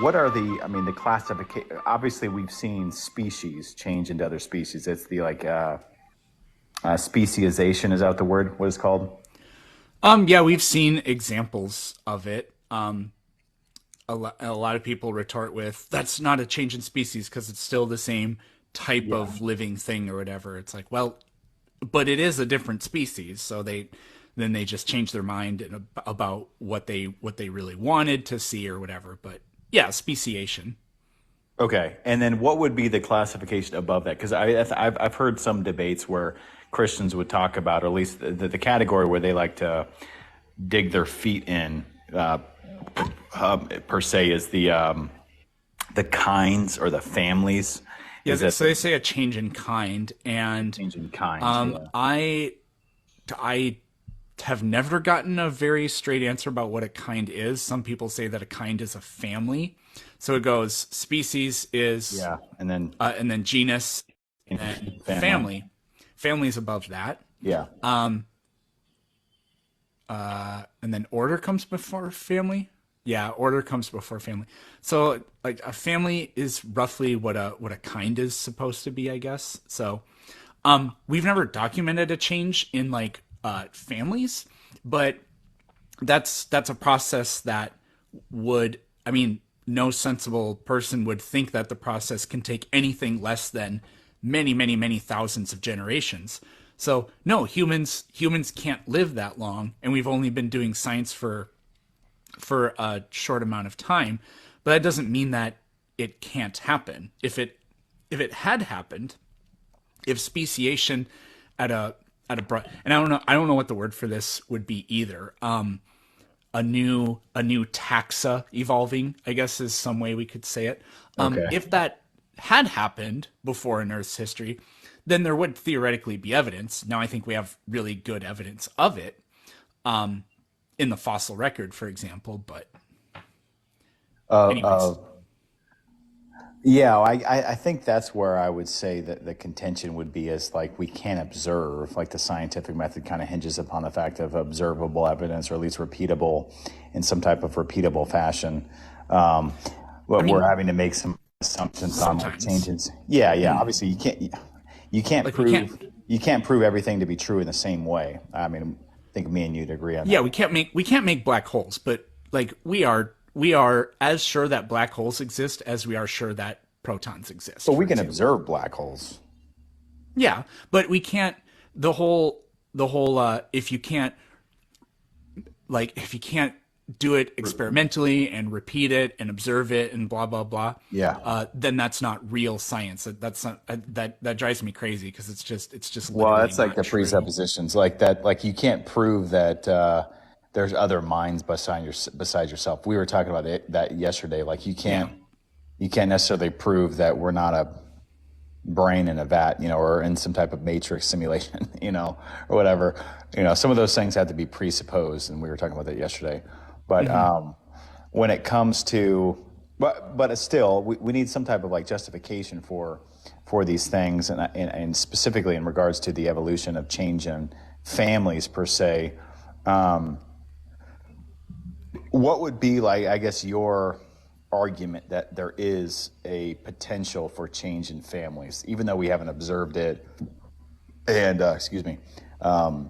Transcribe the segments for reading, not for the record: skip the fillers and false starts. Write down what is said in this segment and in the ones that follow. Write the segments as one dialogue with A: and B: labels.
A: what are the? I mean, the classification. Obviously, we've seen species change into other species. It's the speciation. Is that the word? What it's called?
B: Yeah, we've seen examples of it. A lot of people retort with that's not a change in species because it's still the same type
A: Yeah.
B: of living thing or whatever. It's like, well, but it is a different species, so they just change their mind about what they really wanted to see or whatever. But yeah, speciation.
A: Okay, and then what would be the classification above that? Because I've heard some debates where Christians would talk about, or at least the category where they like to dig their feet in, per se, is the kinds or the families.
B: Yeah,
A: Is that
B: so they say a change in kind, and
A: changing kinds? Yeah.
B: I have never gotten a very straight answer about what a kind is. Some people say that a kind is a family. So it goes species is,
A: Yeah,
B: and then genus, and then
A: family.
B: family. Family's above that,
A: Yeah.
B: and then order comes before family. Yeah, order comes before family. So like a family is roughly what a kind is supposed to be, I guess. So we've never documented a change in like families, but that's a process that would, I mean, no sensible person would think that the process can take anything less than many, many, many thousands of generations. So no, humans can't live that long, and we've only been doing science for a short amount of time. But that doesn't mean that it can't happen. If it had happened, if speciation and I don't know what the word for this would be either. A new taxa evolving, I guess is some way we could say it.
A: Okay.
B: If that had happened before in Earth's history, then there would theoretically be evidence. Now I think we have really good evidence of it in the fossil record, for example. But
A: Uh,
B: anyways,
A: uh, Yeah, I think that's where I would say that the contention would be is like we can't observe, like the scientific method kind of hinges upon the fact of observable evidence or at least repeatable in some type of repeatable fashion. Um,
B: I
A: but we're
B: mean,
A: having to make some assumptions on like
B: sometimes
A: changes. Yeah, yeah. Obviously, you can't
B: like we can't.
A: prove everything to be true in the same way. I mean, I think me and you'd agree on
B: Yeah,
A: that.
B: we can't make black holes, but like we are as sure that black holes exist as we are sure that protons
A: But
B: exist,
A: we
B: for
A: can
B: example.
A: observe black holes.
B: Yeah, but we can't. The whole if you can't do it experimentally and repeat it and observe it and blah blah blah,
A: Yeah.
B: then that's not real science. That's not that drives me crazy because it's just
A: Well,
B: literally
A: that's like
B: not
A: the
B: true.
A: presuppositions, like that. Like you can't prove that there's other minds besides yourself. We were talking about that yesterday. Like
B: Yeah.
A: you can't necessarily prove that we're not a brain in a vat, or in some type of matrix simulation, or whatever. Some of those things have to be presupposed, and we were talking about that yesterday. But
B: Hmm.
A: when it comes to, but it's still, we need some type of like justification for these things, and specifically in regards to the evolution of change in families per se. Um, what would be like, I guess, your argument that there is a potential for change in families, even though we haven't observed it, and excuse me, um,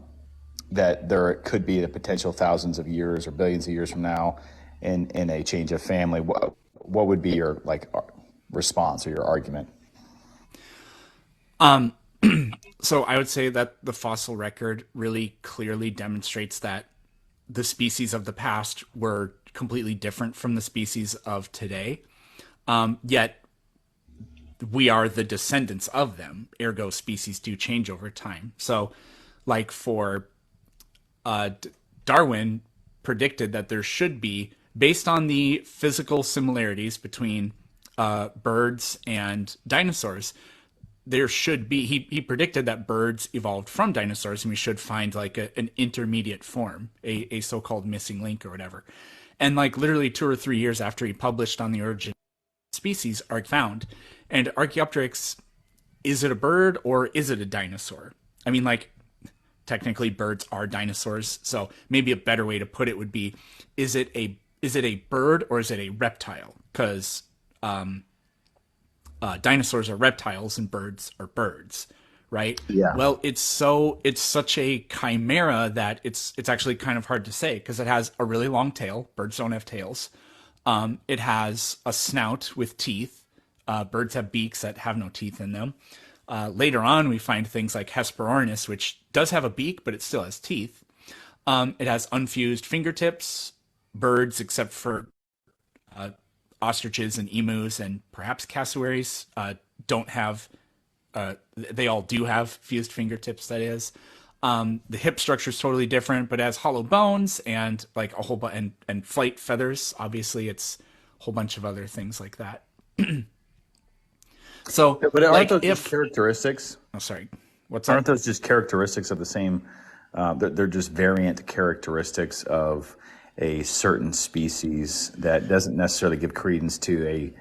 A: that there could be the potential thousands of years or billions of years from now in a change of family? What would be your like response or your argument?
B: So I would say that the fossil record really clearly demonstrates that the species of the past were completely different from the species of today. Yet we are the descendants of them. Ergo, species do change over time. So, like for uh, Darwin predicted that there should be, based on the physical similarities between birds and dinosaurs, there should be. He predicted that birds evolved from dinosaurs, and we should find like an intermediate form, a so-called missing link or whatever. And like literally 2 or 3 years after he published on the origin of species are found, and Archaeopteryx, is it a bird or is it a dinosaur? I mean, like technically birds are dinosaurs, so maybe a better way to put it would be, is it is it a bird or is it a reptile? Because dinosaurs are reptiles and birds are birds, right?
A: Yeah.
B: Well, it's such a chimera that it's actually kind of hard to say because it has a really long tail. Birds don't have tails. It has a snout with teeth. Birds have beaks that have no teeth in them. Later on, we find things like Hesperornis, which does have a beak, but it still has teeth. It has unfused fingertips. Birds, except for ostriches and emus and perhaps cassowaries, don't have. They all do have fused fingertips. That is, the hip structure is totally different, but it has hollow bones and like a whole and flight feathers. Obviously, it's a whole bunch of other things like that. So,
A: But aren't
B: like
A: those just
B: if
A: characteristics?
B: oh sorry, what's
A: Aren't
B: that?
A: those just characteristics of the same? They're just variant characteristics of a certain species that doesn't necessarily give credence to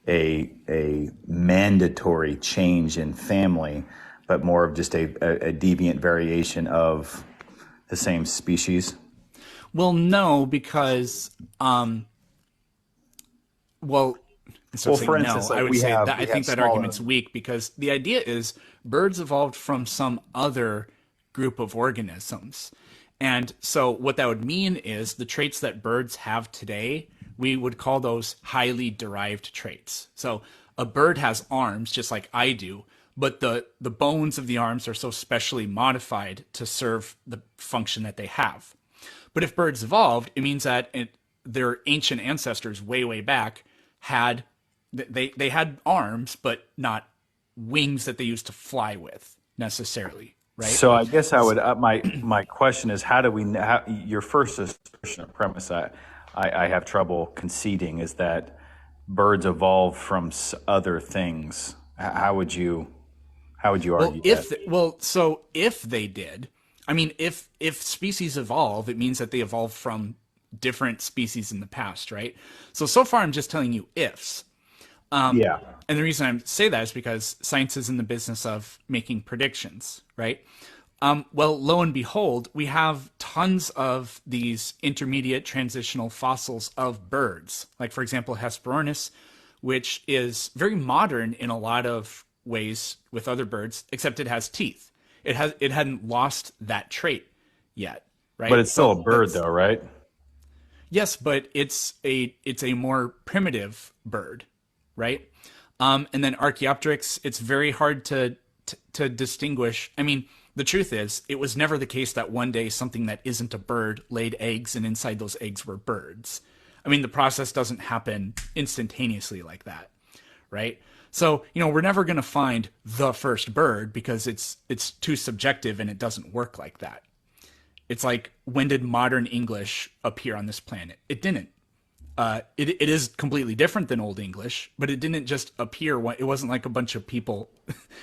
A: a mandatory change in family, but more of just a deviant variation of the same species.
B: Well, no, because well, instead
A: Well,
B: of
A: for
B: saying
A: instance,
B: no, I
A: like
B: would say that
A: we
B: I
A: have
B: think that
A: smaller.
B: argument's weak because the idea is birds evolved from some other group of organisms. And so what that would mean is the traits that birds have today, we would call those highly derived traits. So a bird has arms just like I do, but the bones of the arms are so specially modified to serve the function that they have. But if birds evolved, it means that their ancient ancestors way back had they had arms, but not wings that they used to fly with necessarily, right?
A: So I guess I would my question is how do we your first assertion or premise I have trouble conceding is that birds evolved from other things. How would you
B: Well,
A: argue that?
B: so if they did, I mean, if species evolve, it means that they evolved from different species in the past, right? So far, I'm just telling you ifs.
A: Yeah.
B: And the reason I say that is because science is in the business of making predictions, right? Well, lo and behold, we have tons of these intermediate transitional fossils of birds. Like, for example, Hesperornis, which is very modern in a lot of ways with other birds, except it has teeth. It hadn't lost that trait yet,
A: But
B: right?
A: it's still a
B: So
A: bird
B: that's
A: though, right?
B: yes, but it's a more primitive bird, right? And then Archaeopteryx, it's very hard to distinguish. I mean, the truth is, it was never the case that one day something that isn't a bird laid eggs and inside those eggs were birds. I mean, the process doesn't happen instantaneously like that, right? So, we're never going to find the first bird because it's too subjective and it doesn't work like that. It's like, when did modern English appear on this planet? It didn't. It is completely different than Old English, but it didn't just appear. It wasn't like a bunch of people.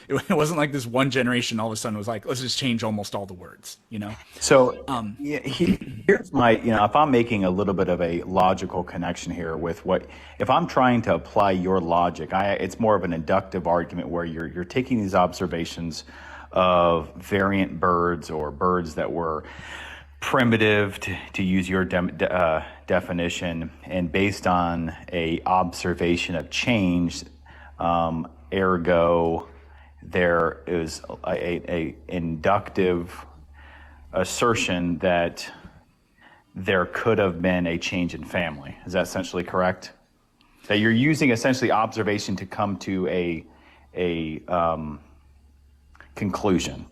B: It wasn't like this one generation all of a sudden was like, let's just change almost all the words,
A: So yeah, here's my, if I'm making a little bit of a logical connection here with if I'm trying to apply your logic, it's more of an inductive argument where you're taking these observations of variant birds or birds that were primitive, to use your definition, and based on a observation of change, ergo, there is a inductive assertion that there could have been a change in family. Is that essentially correct? That you're using essentially observation to come to a conclusion.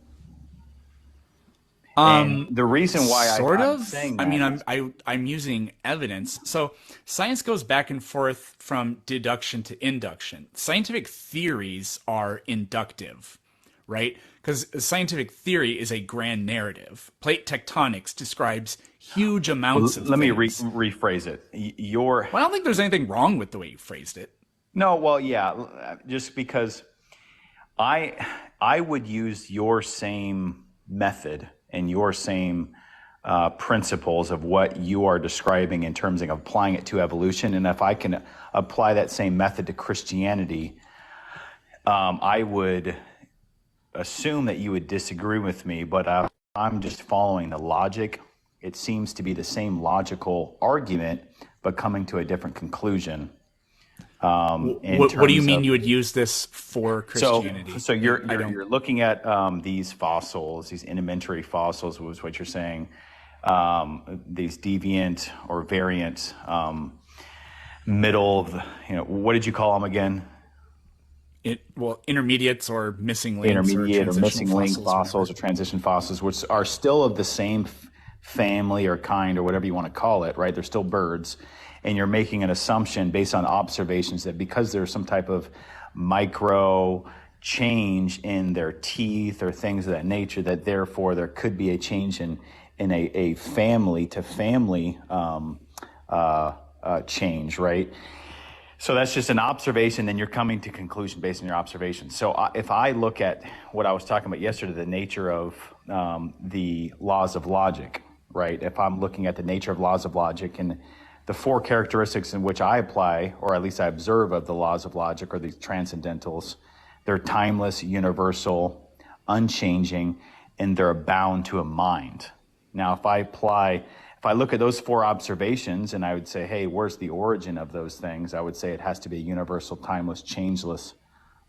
A: And the reason why
B: sort
A: I'm
B: of.
A: saying
B: I mean,
A: that
B: I'm
A: is
B: I'm using evidence. So science goes back and forth from deduction to induction. Scientific theories are inductive, right? Because scientific theory is a grand narrative. Plate tectonics describes huge amounts of
A: let me
B: things.
A: rephrase it. Your
B: Well, I don't think there's anything wrong with the way you phrased it.
A: no, well, yeah, just because I I would use your same method and your same principles of what you are describing in terms of applying it to evolution, and if I can apply that same method to Christianity, I would assume that you would disagree with me, but I'm just following the logic. It seems to be the same logical argument, but coming to a different conclusion.
B: What do you mean you would use this for Christianity?
A: So you're
B: I
A: you're,
B: don't.
A: you're looking at these fossils, these elementary fossils, was what you're saying. These deviant or variant middle of the, what did you call them again?
B: Intermediates or missing links or
A: Intermediate or
B: transitional
A: missing link
B: fossils,
A: fossils or transition fossils, which are still of the same family or kind or whatever you want to call it, right? They're still birds. And you're making an assumption based on observations that because there's some type of micro change in their teeth or things of that nature, that therefore there could be a change in a family to family change, right? So that's just an observation, then you're coming to conclusion based on your observation. So if I look at what I was talking about yesterday, the nature of the laws of logic, right? If I'm looking at the nature of laws of logic and the four characteristics in which I apply, or at least I observe of the laws of logic, or these transcendentals, they're timeless, universal, unchanging, and they're bound to a mind. Now, if I look at those four observations and I would say, hey, where's the origin of those things? I would say it has to be a universal, timeless, changeless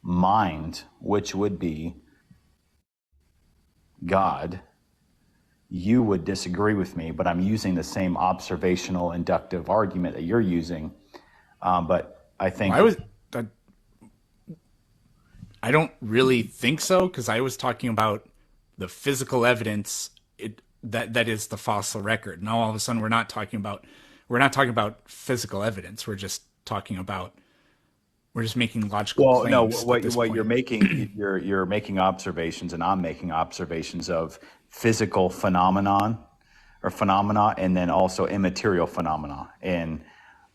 A: mind, which would be God. You would disagree with me, but I'm using the same observational inductive argument that you're using. But I think
B: I don't really think so, because I was talking about the physical evidence that is the fossil record. Now all of a sudden we're not talking about physical evidence. We're just making logical claims.
A: What you're making, you're making observations, and I'm making observations of physical phenomena, and then also immaterial phenomena. And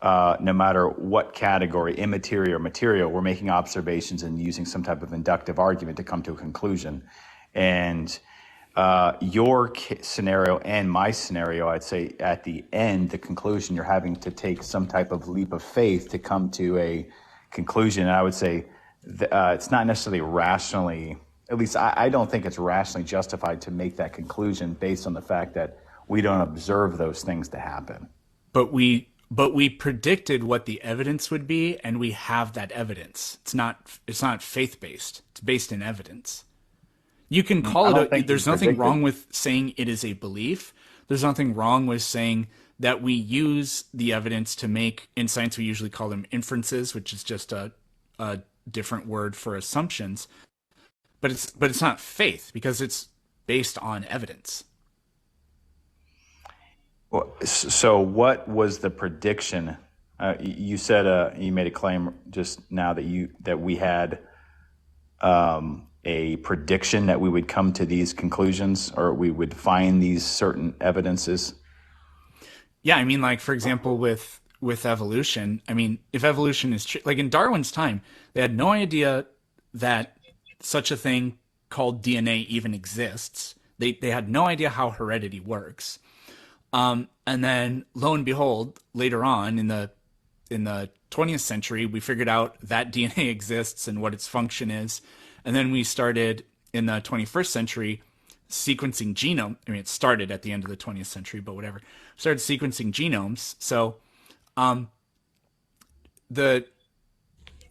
A: no matter what category, immaterial or material, we're making observations and using some type of inductive argument to come to a conclusion. And your scenario and my scenario, I'd say at the end, the conclusion, you're having to take some type of leap of faith to come to a conclusion. And I would say it's not necessarily rationally, at least I don't think it's rationally justified to make that conclusion based on the fact that we don't observe those things to happen.
B: But we predicted what the evidence would be, and we have that evidence. It's not faith-based. It's based in evidence. You can call it, there's nothing wrong with saying it is a belief. There's nothing wrong with saying that we use the evidence to make, in science we usually call them inferences, which is just a different word for assumptions. But it's not faith, because it's based on evidence.
A: So what was the prediction? You said you made a claim just now that we had a prediction that we would come to these conclusions, or we would find these certain evidences.
B: Yeah, I mean, like, for example, with evolution, I mean, if evolution is true, like in Darwin's time, they had no idea that such a thing called DNA even exists. They had no idea how heredity works. And then lo and behold, later on in the 20th century, we figured out that DNA exists and what its function is. And then we started in the 21st century sequencing genome. I mean, it started at the end of the 20th century, but whatever. Started sequencing genomes. So the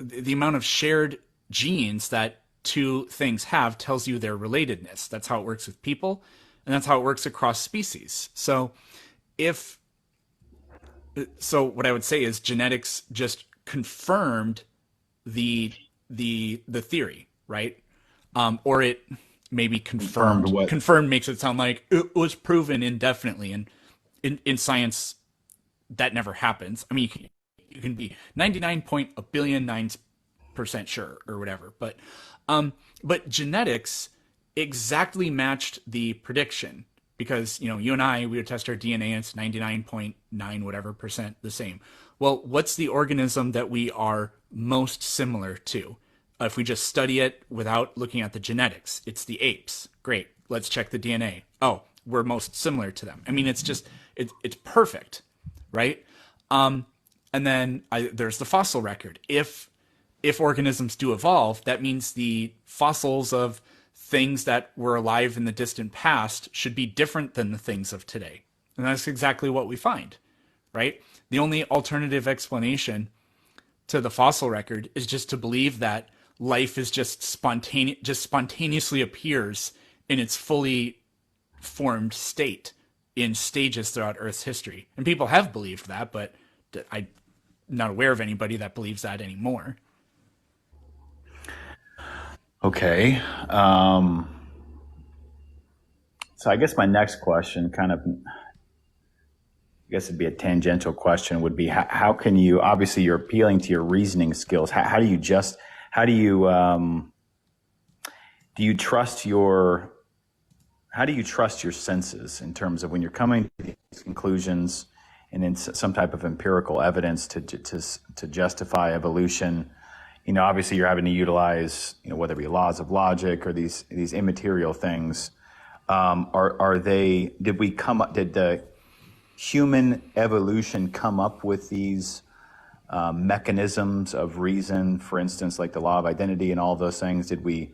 B: amount of shared genes that two things have tells you their relatedness. That's how it works with people, and that's how it works across species. So what I would say is genetics just confirmed the theory, right? Or it maybe confirmed
A: what?
B: Confirmed makes it sound like it was proven indefinitely, and in science that never happens. I mean, you can be 99.9% sure or whatever, but genetics exactly matched the prediction, because you and I, we would test our DNA and it's 99.9 whatever percent the same. Well, what's the organism that we are most similar to? If we just study it without looking at the genetics, it's the apes. Great, let's check the DNA. Oh, we're most similar to them. I mean, it's just it's perfect, right? And then there's the fossil record. If organisms do evolve, that means the fossils of things that were alive in the distant past should be different than the things of today. And that's exactly what we find, right? The only alternative explanation to the fossil record is just to believe that life is just spontaneously appears in its fully formed state in stages throughout Earth's history. And people have believed that, but I'm not aware of anybody that believes that anymore.
A: Okay. So I guess my next question, kind of, I guess it'd be a tangential question, would be how can you, obviously you're appealing to your reasoning skills. How do you do you trust how do you trust your senses in terms of when you're coming to these conclusions and in some type of empirical evidence to justify evolution? Obviously you're having to utilize, whether it be laws of logic or these immaterial things. Did the human evolution come up with these mechanisms of reason, for instance, like the law of identity and all of those things? Did we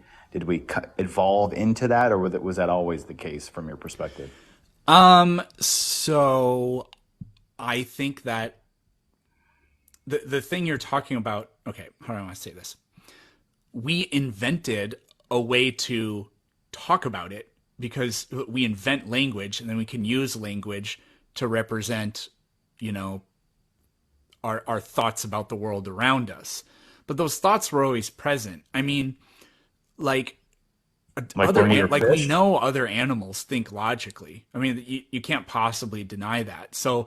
A: evolve into that, or was that always the case from your perspective?
B: So I think that the thing you're talking about, okay, how do I want to say this? We invented a way to talk about it because we invent language, and then we can use language to represent, our thoughts about the world around us. But those thoughts were always present. I mean, like
A: Like when we were
B: we
A: fish?
B: know other animals think logically. I mean, you can't possibly deny that. So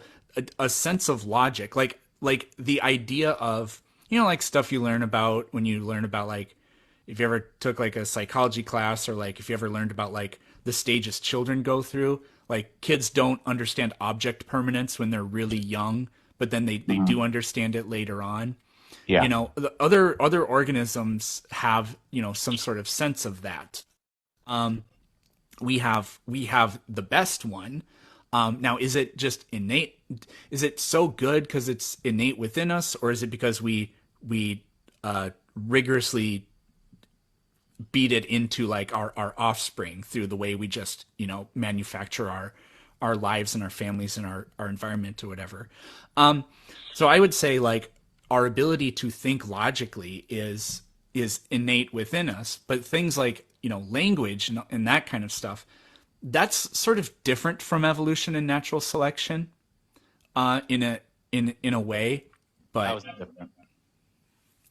B: a sense of logic, like the idea of, like stuff you learn about when you learn about, like, if you ever took like a psychology class, or like if you ever learned about like the stages children go through. Like, kids don't understand object permanence when they're really young, but then they do understand it later on.
A: Yeah.
B: The other organisms have, some sort of sense of that. We have the best one. Now, is it just innate? Is it so good because it's innate within us, or is it because we rigorously beat it into like our offspring through the way we just, manufacture our lives and our families and our environment or whatever? So I would say, like, our ability to think logically is innate within us, but things like, language and that kind of stuff, that's sort of different from evolution and natural selection, in a way.
A: How
B: But
A: is it different?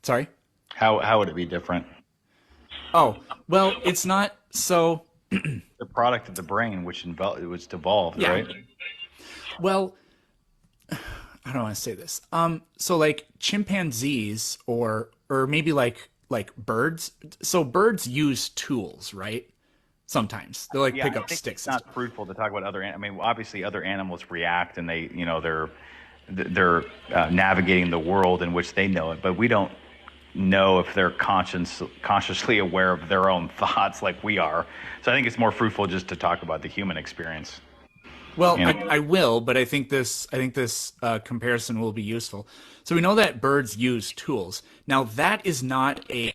B: sorry.
A: How would it be different?
B: Oh, well, it's not so.
A: The product of the brain, which evolved,
B: Yeah.
A: right?
B: Well, I don't want to say this. So like chimpanzees, or maybe like birds. So birds use tools, right? Sometimes they like
A: Yeah,
B: pick
A: I
B: up
A: think it's
B: sticks and
A: not
B: stuff.
A: fruitful to talk about other. I mean, obviously, other animals react, and they're navigating the world in which they know it, but we don't know if they're consciously aware of their own thoughts like we are. So I think it's more fruitful just to talk about the human experience.
B: Well,
A: You
B: I
A: know,
B: will, but I think this comparison will be useful. So we know that birds use tools. Now that is not a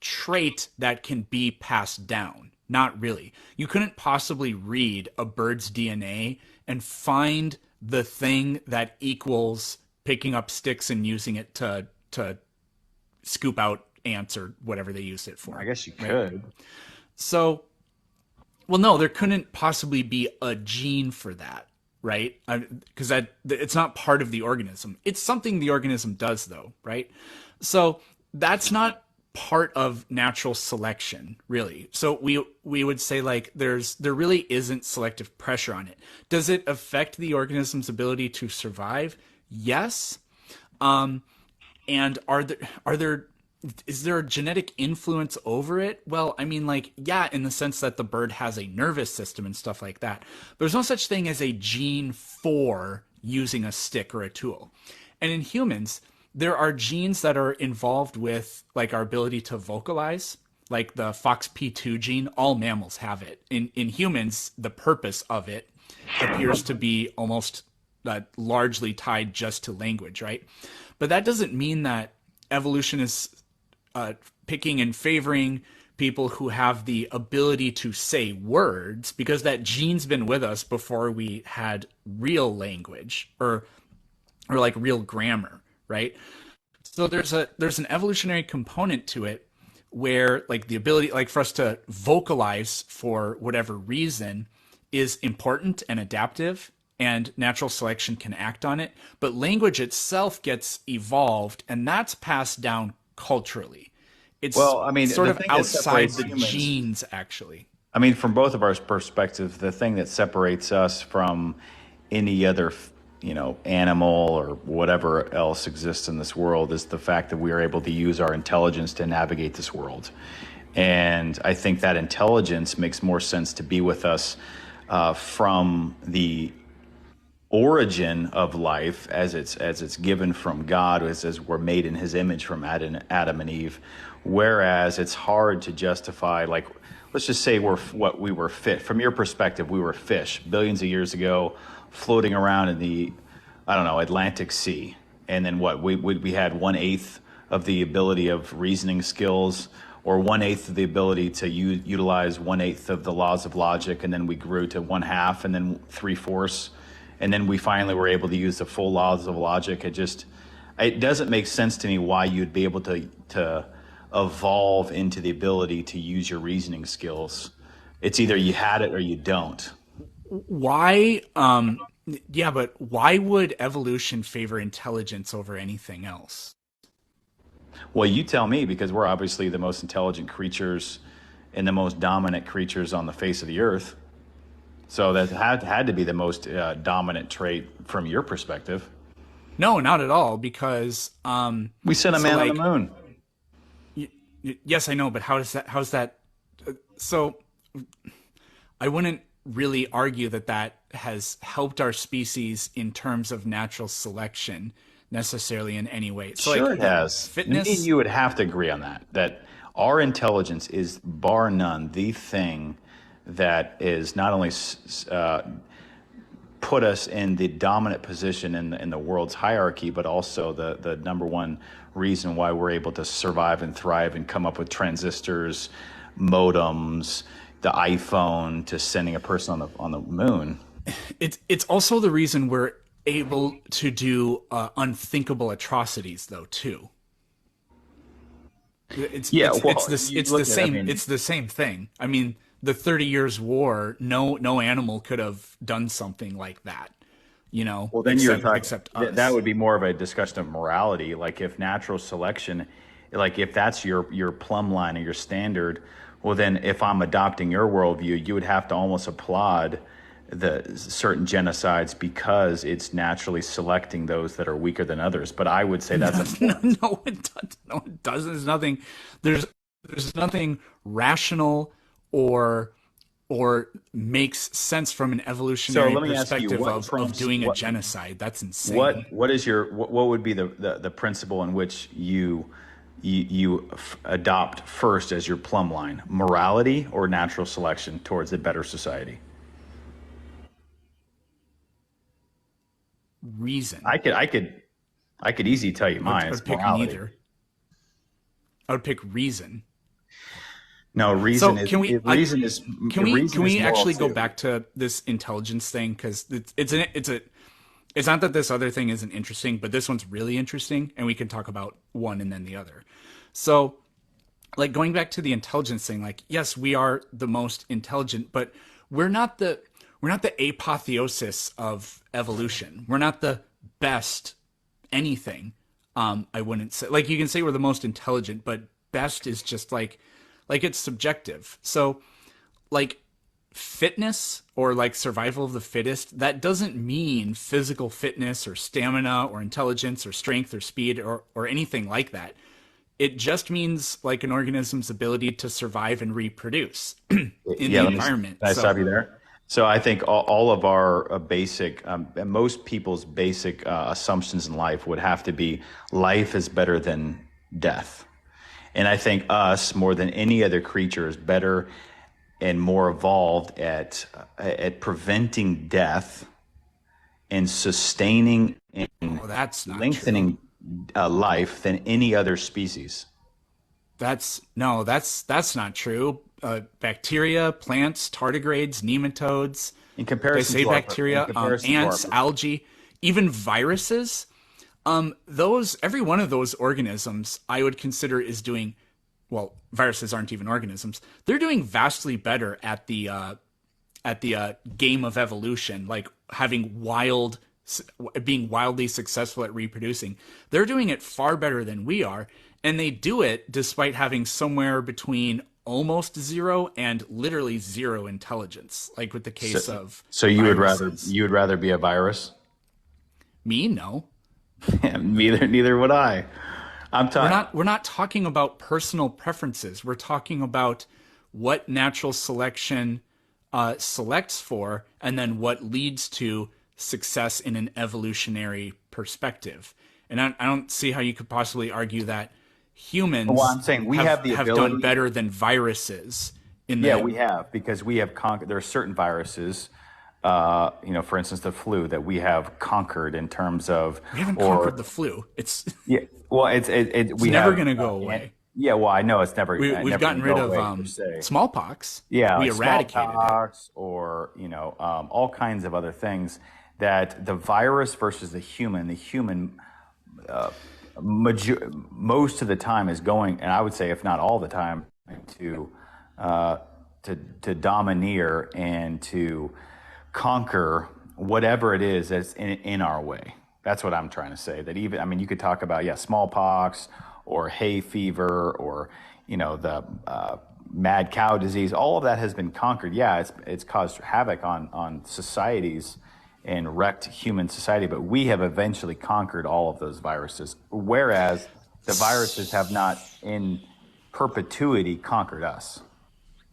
B: trait that can be passed down. Not really. You couldn't possibly read a bird's DNA and find the thing that equals picking up sticks and using it to scoop out ants or whatever they use it
A: I
B: for,
A: guess you
B: right?
A: could.
B: So, well, no, there couldn't possibly be a gene for that, right? Because that it's not part of the organism. It's something the organism does, though, right? So that's not part of natural selection, really. So we would say, like, there really isn't selective pressure on it. Does it affect the organism's ability to survive? Yes. And are there is there a genetic influence over it? Well, I mean, like, yeah, in the sense that the bird has a nervous system and stuff like that. But there's no such thing as a gene for using a stick or a tool. And in humans, there are genes that are involved with, like, our ability to vocalize, like the FOXP2 gene. All mammals have it. In humans, the purpose of it appears to be almost largely tied just to language, right? But that doesn't mean that evolution is picking and favoring people who have the ability to say words, because that gene's been with us before we had real language, or or like real grammar, right? So there's an evolutionary component to it where like the ability like for us to vocalize for whatever reason is important and adaptive, and natural selection can act on it, but language itself gets evolved and that's passed down culturally. It's
A: Well, I mean,
B: sort
A: the
B: of
A: thing that
B: outside
A: separates
B: the
A: humans,
B: genes actually.
A: I mean, from both of our perspectives, the thing that separates us from any other, animal or whatever else exists in this world is the fact that we are able to use our intelligence to navigate this world. And I think that intelligence makes more sense to be with us from the origin of life as it's given from God, as we're made in His image from Adam and Eve. Whereas it's hard to justify, like, let's just say we were fit from your perspective. We were fish billions of years ago, floating around in the, I don't know, Atlantic Sea, and then what we had 1/8 of the ability of reasoning skills, or 1/8 of the ability to utilize 1/8 of the laws of logic, and then we grew to 1/2, and then 3/4, and then we finally were able to use the full laws of logic. It doesn't make sense to me why you'd be able to evolve into the ability to use your reasoning skills. It's either you had it or you don't.
B: Why yeah, but why would evolution favor intelligence over anything else?
A: Well, you tell me, because we're obviously the most intelligent creatures and the most dominant creatures on the face of the earth. So that had to be the most dominant trait from your perspective.
B: No, not at all, because
A: We sent a
B: so
A: man on the
B: like
A: moon.
B: yes, I know, but how's that so I wouldn't really argue that that has helped our species in terms of natural selection necessarily in any way. So
A: Sure,
B: like
A: it has. Me and
B: fitness,
A: you would have to agree on that. That our intelligence is, bar none, the thing that is not only put us in the dominant position in the world's hierarchy, but also the number one reason why we're able to survive and thrive and come up with transistors, modems, the iPhone, to sending a person on the moon.
B: it's also the reason we're able to do unthinkable atrocities though too. It's
A: Yeah,
B: it's
A: well,
B: it's this
A: you look at, I mean,
B: it's the same thing. I mean, the 30 years war, no animal could have done something like that,
A: well, then you're
B: except
A: talking,
B: except
A: that
B: us.
A: would be more of a discussion of morality. Like, if natural selection, like if that's your plumb line or your standard, well, then if I'm adopting your worldview, you would have to almost applaud the certain genocides because it's naturally selecting those that are weaker than others. But I would say that's
B: No,
A: important.
B: no, it doesn't. No, it doesn't. There's there's nothing rational or makes sense from an
A: So
B: evolutionary
A: let me ask you,
B: perspective
A: what
B: of
A: trumps
B: doing a
A: what
B: genocide. That's
A: what
B: insane.
A: what is your what would be the principle in which you adopt first as your plumb line: morality or natural selection towards a better society?
B: Reason.
A: I could easily tell you mine.
B: I
A: It's
B: would pick
A: morality.
B: neither. I would pick reason.
A: No,
B: So can
A: reason is
B: we
A: moral
B: actually go
A: too.
B: back to this intelligence thing, because it's not that this other thing isn't interesting, but this one's really interesting, and we can talk about one and then the other. So like going back to the intelligence thing, like yes, we are the most intelligent, but we're not the we're not the apotheosis of evolution. We're not the best anything. I wouldn't say, like, you can say we're the most intelligent, but best is just like it's subjective. So like fitness or like survival of the fittest, that doesn't mean physical fitness or stamina or intelligence or strength or speed or anything like that. It just means like an organism's ability to survive and reproduce in
A: Yeah,
B: the environment.
A: can I
B: So
A: stop you there? So I think all of our basic, and most people's basic assumptions in life would have to be life is better than death. And I think us, more than any other creature, is better and more evolved at preventing death and sustaining and
B: oh, that's not true.
A: lengthening life than any other species.
B: That's no, that's not true. Bacteria, plants, tardigrades, nematodes.
A: In
B: Did I
A: comparison
B: say
A: to our in
B: bacteria?
A: comparison to our
B: Ants, algae, even viruses. Those every one of those organisms I would consider is doing well. Viruses aren't even organisms. They're doing vastly better at the game of evolution, like being wildly successful at reproducing. They're doing it far better than we are, and they do it despite having somewhere between almost zero and literally zero intelligence, like with the case of
A: So
B: viruses.
A: you would rather be a virus?
B: Me, no.
A: Neither would I. I'm talking.
B: We're not talking about personal preferences. We're talking about what natural selection selects for, and then what leads to success in an evolutionary perspective. And I don't see how you could possibly argue that humans
A: Well, I'm saying we have the
B: have done
A: ability.
B: better than viruses in
A: Yeah,
B: the
A: we have because we have conquered. There are certain viruses, for instance, the flu that we have conquered in terms of,
B: we haven't
A: or
B: conquered the flu. It's
A: yeah. Well, we
B: never
A: have.
B: going to go away.
A: Yeah, well, I know it's never.
B: We've
A: Never
B: gotten
A: gonna
B: rid
A: go
B: of
A: away, per se.
B: smallpox.
A: Yeah,
B: We
A: like
B: eradicated it.
A: smallpox or all kinds of other things that the virus versus the human most of the time is going, and I would say if not all the time, to uh, to domineer and to conquer whatever it is that's in our way. That's what I'm trying to say. That even, I mean, you could talk about, yeah, smallpox or hay fever or, the mad cow disease. All of that has been conquered. Yeah, it's caused havoc on societies and wrecked human society, but we have eventually conquered all of those viruses. Whereas the viruses have not in perpetuity conquered us.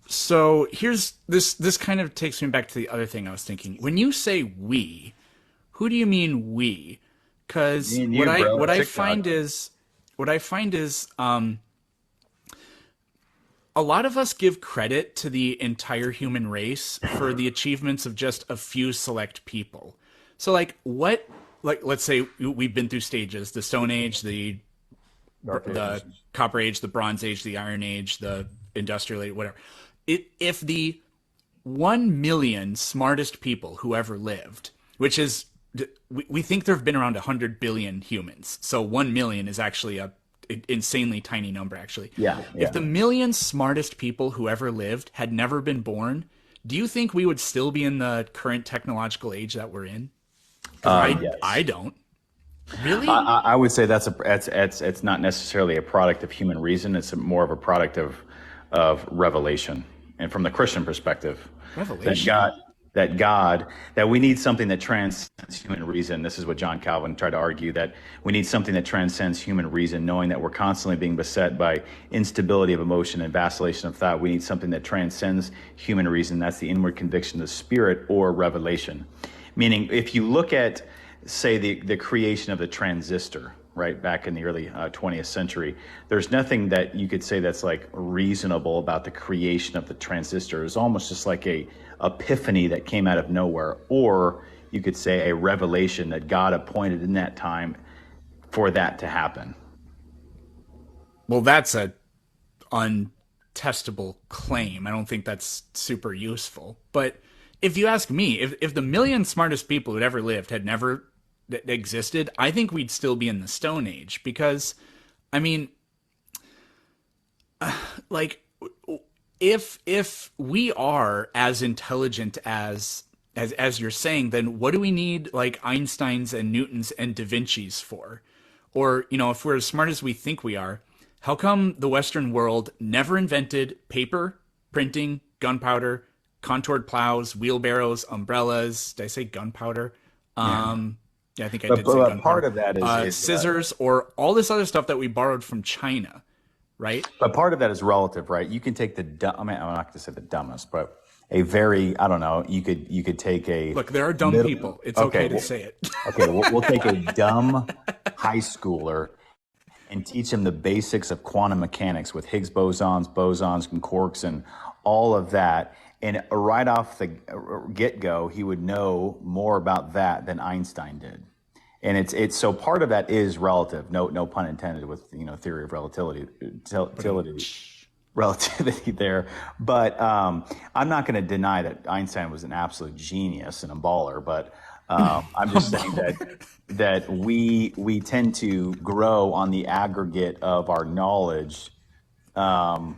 B: So here's this kind of takes me back to the other thing I was thinking. When you say we, who do you mean we? Because
A: Me and you, bro. TikTok.
B: what I find is a lot of us give credit to the entire human race for the achievements of just a few select people. So let's say we've been through stages: the Stone Age,
A: Dark
B: the
A: Ages.
B: Copper Age, the Bronze Age, the Iron Age, the Industrial Age, whatever. If the 1 million smartest people who ever lived, which is, we think there have been around 100 billion humans, so 1 million is actually a insanely tiny number, actually.
A: Yeah,
B: If
A: yeah.
B: the million smartest people who ever lived had never been born, do you think we would still be in the current technological age that we're in? 'Cause
A: Yes.
B: I don't. Really?
A: I would say it's not necessarily a product of human reason. It's more of a product of revelation, and from the Christian perspective,
B: Revelation?
A: that we need something that transcends human reason. This is what John Calvin tried to argue, that we need something that transcends human reason, knowing that we're constantly being beset by instability of emotion and vacillation of thought. We need something that transcends human reason. That's the inward conviction of the spirit, or revelation. Meaning, if you look at, say, the creation of the transistor, right, back in the early 20th century, there's nothing that you could say that's like reasonable about the creation of the transistor. It's almost just like a epiphany that came out of nowhere, or you could say a revelation that God appointed in that time for that to happen.
B: Well, that's a untestable claim. I don't think that's super useful. But if you ask me, if the million smartest people who'd ever lived had never existed, I think we'd still be in the Stone Age. Because, I mean, like, if we are as intelligent as you're saying, then what do we need like Einsteins and Newtons and Da Vinci's for? Or, if we're as smart as we think we are, how come the Western world never invented paper, printing, gunpowder, contoured plows, wheelbarrows, umbrellas? Did I say gunpowder? Yeah, I think I did say
A: But part
B: gunpowder.
A: of that is
B: Scissors, or all this other stuff that we borrowed from China, right?
A: but part of that is relative, right? You can take I mean, I'm not going to say the dumbest, but a very, I don't know, you could take a
B: Look, there are dumb
A: middle-
B: people. It's okay to
A: well,
B: say it.
A: okay, we'll take a dumb high schooler and teach him the basics of quantum mechanics with Higgs bosons, and quarks, and all of that. And right off the get-go, he would know more about that than Einstein did. And it's so part of that is relative. No pun intended with theory of relativity there. But I'm not going to deny that Einstein was an absolute genius and a baller. But I'm just saying that we tend to grow on the aggregate of our knowledge. And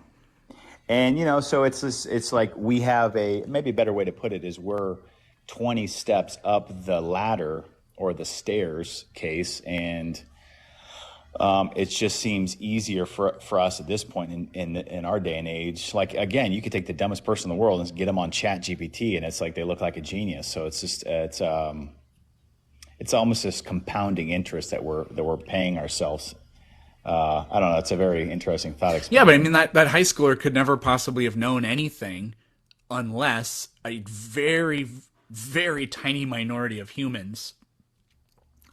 A: so it's like we have maybe a better way to put it is we're 20 steps up the ladder or the stairs case, and it just seems easier for us at this point in our day and age. Like, again, you could take the dumbest person in the world and get them on Chat GPT, and it's like they look like a genius. So it's almost this compounding interest that we're paying ourselves. I don't know. It's a very interesting thought experiment.
B: Yeah, but I mean that high schooler could never possibly have known anything unless a very, very tiny minority of humans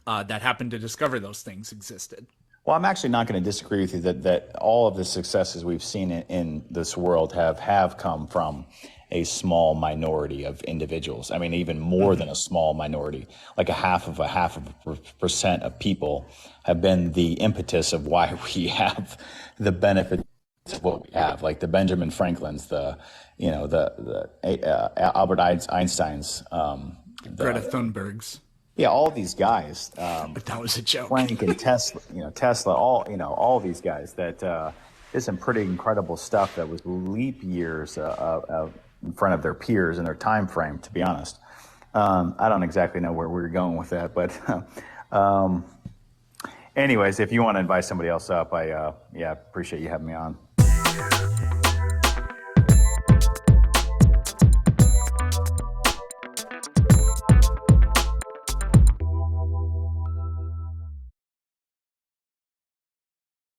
B: that happened to discover those things existed.
A: Well, I'm actually not going to disagree with you that all of the successes we've seen in this world have come from a small minority of individuals. I mean, even more than a small minority, like a half of a percent of people have been the impetus of why we have the benefits of what we have, like the Benjamin Franklins, the Albert Einsteins,
B: Greta Thunberg's.
A: yeah, all these guys,
B: But that was a joke.
A: Planck and Tesla, all these guys that did some pretty incredible stuff that was leap years in front of their peers in their time frame. To be honest, I don't exactly know where we were going with that, but anyways, if you want to invite somebody else up, I appreciate you having me on.